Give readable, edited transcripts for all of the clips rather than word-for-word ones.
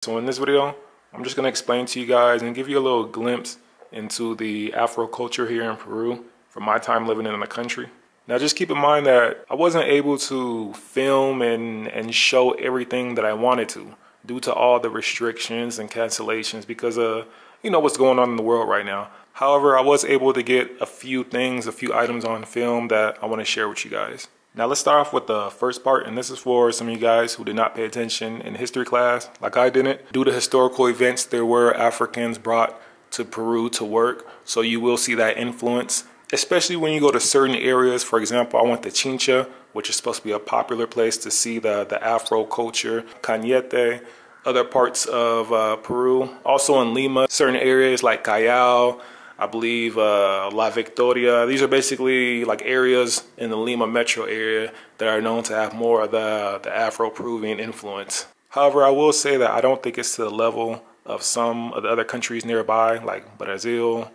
So in this video, I'm just going to explain to you guys and give you a little glimpse into the Afro culture here in Peru from my time living in the country. Now just keep in mind that I wasn't able to film and show everything that I wanted to due to all the restrictions and cancellations because of, you know, what's going on in the world right now. However, I was able to get a few items on film that I want to share with you guys. Now let's start off with the first part, and this is for some of you guys who did not pay attention in history class, like I didn't. Due to historical events, there were Africans brought to Peru to work, so you will see that influence, especially when you go to certain areas. For example, I went to Chincha, which is supposed to be a popular place to see the Afro culture, Cañete, other parts of Peru. Also in Lima, certain areas like Callao, I believe La Victoria. These are basically like areas in the Lima metro area that are known to have more of the Afro Peruvian influence. However, I will say that I don't think it's to the level of some of the other countries nearby, like Brazil,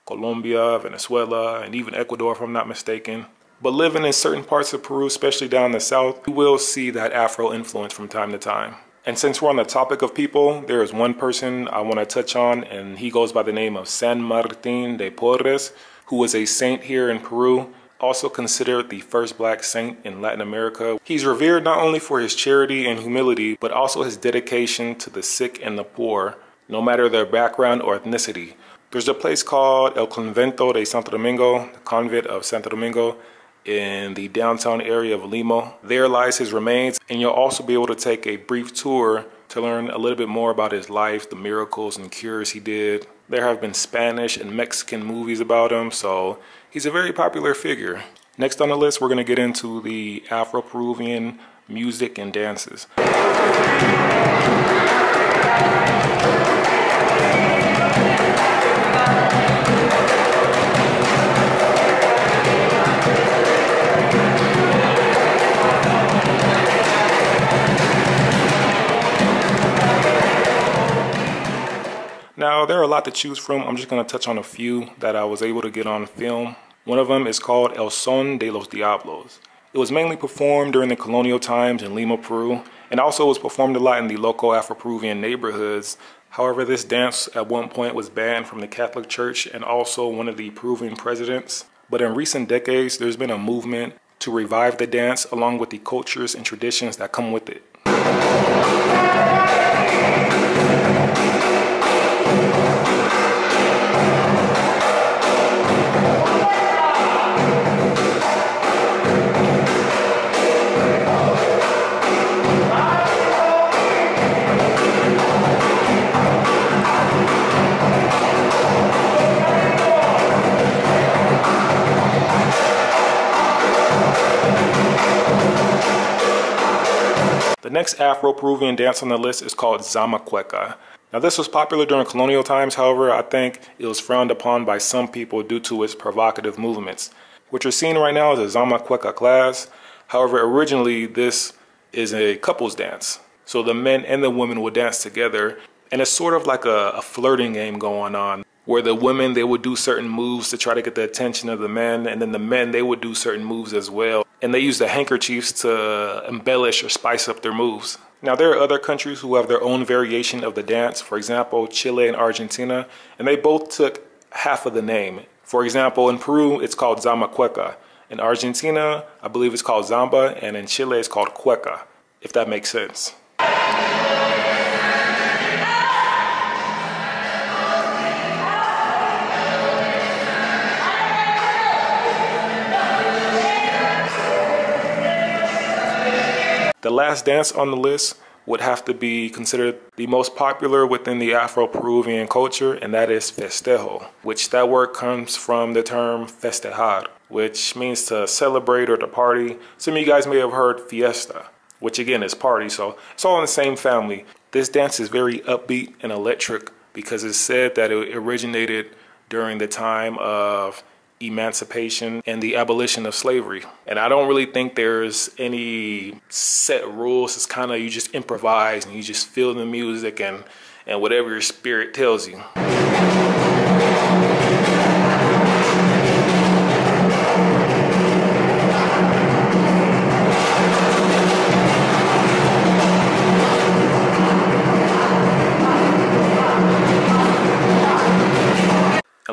Colombia, Venezuela, and even Ecuador, if I'm not mistaken. But living in certain parts of Peru, especially down the south, you will see that Afro influence from time to time. And since we're on the topic of people, there is one person I want to touch on, and he goes by the name of San Martin de Porres, who was a saint here in Peru, also considered the first black saint in Latin America. He's revered not only for his charity and humility, but also his dedication to the sick and the poor, no matter their background or ethnicity. There's a place called El Convento de Santo Domingo, the convent of Santo Domingo, in the downtown area of Lima. There lies his remains, and you'll also be able to take a brief tour to learn a little bit more about his life, the miracles and cures he did. There have been Spanish and Mexican movies about him, so he's a very popular figure. Next on the list, we're going to get into the Afro Peruvian music and dances. Now, there are a lot to choose from. I'm just going to touch on a few that I was able to get on film. One of them is called El Son De Los Diablos. It was mainly performed during the colonial times in Lima, Peru, and also was performed a lot in the local Afro-Peruvian neighborhoods. However, this dance at one point was banned from the Catholic Church and also one of the Peruvian presidents. But in recent decades, there's been a movement to revive the dance along with the cultures and traditions that come with it. The next Afro-Peruvian dance on the list is called Zamakweka. Now this was popular during colonial times, however, I think it was frowned upon by some people due to its provocative movements. What you're seeing right now is a Zamakweka class. However, originally this is a couples dance. So the men and the women would dance together, and it's sort of like a flirting game going on, where the women, they would do certain moves to try to get the attention of the men, and then the men, they would do certain moves as well. And they use the handkerchiefs to embellish or spice up their moves. Now, there are other countries who have their own variation of the dance. For example, Chile and Argentina, and they both took half of the name. For example, in Peru, it's called Zamakweka. In Argentina, I believe it's called Zamba, and in Chile, it's called Cueca, if that makes sense. The last dance on the list would have to be considered the most popular within the Afro-Peruvian culture, and that is festejo, which that word comes from the term festejar, which means to celebrate or to party. Some of you guys may have heard fiesta, which again is party, so it's all in the same family. This dance is very upbeat and electric because it's said that it originated during the time of emancipation and the abolition of slavery. And I don't really think there's any set rules. It's kind of, you just improvise and you just feel the music and whatever your spirit tells you.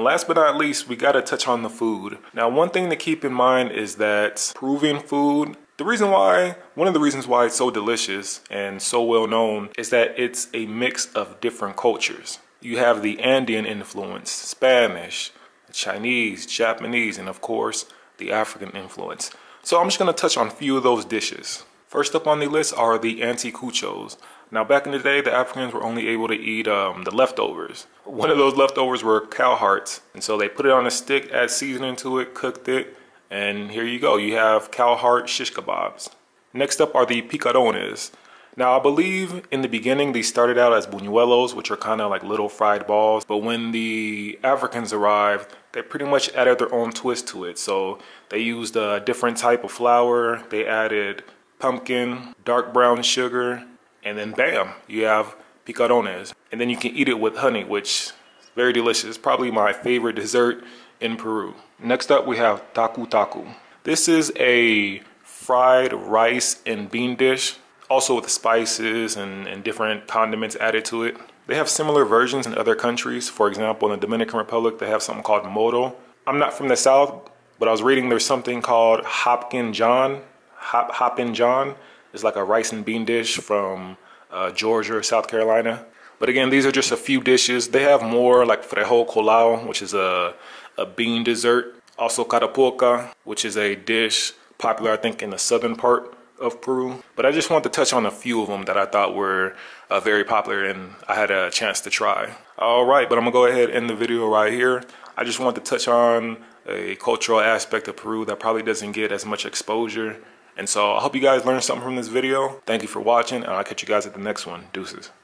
And last but not least, we gotta touch on the food. Now, one thing to keep in mind is that Peruvian food, one of the reasons why it's so delicious and so well known is that it's a mix of different cultures. You have the Andean influence, Spanish, Chinese, Japanese, and of course, the African influence. So I'm just gonna touch on a few of those dishes. First up on the list are the anti-cuchos. Now, back in the day, the Africans were only able to eat the leftovers. One of those leftovers were cow hearts. And so they put it on a stick, add seasoning to it, cooked it, and here you go. You have cow heart shish kebabs. Next up are the picarones. Now, I believe in the beginning, these started out as buñuelos, which are kind of like little fried balls. But when the Africans arrived, they pretty much added their own twist to it. So they used a different type of flour. They added pumpkin, dark brown sugar, and then bam, you have picarones. And then you can eat it with honey, which is very delicious. Probably my favorite dessert in Peru. Next up, we have Takutaku. This is a fried rice and bean dish, also with spices and different condiments added to it. They have similar versions in other countries. For example, in the Dominican Republic, they have something called moro. I'm not from the South, but I was reading there's something called Hopkin John. Hoppin' John is like a rice and bean dish from Georgia or South Carolina. But again, these are just a few dishes. They have more like frejo colao, which is a bean dessert. Also carapoca, which is a dish popular, I think, in the southern part of Peru. But I just want to touch on a few of them that I thought were very popular and I had a chance to try. All right, but I'm gonna go ahead and end the video right here. I just want to touch on a cultural aspect of Peru that probably doesn't get as much exposure. And so I hope you guys learned something from this video. Thank you for watching, and I'll catch you guys at the next one. Deuces.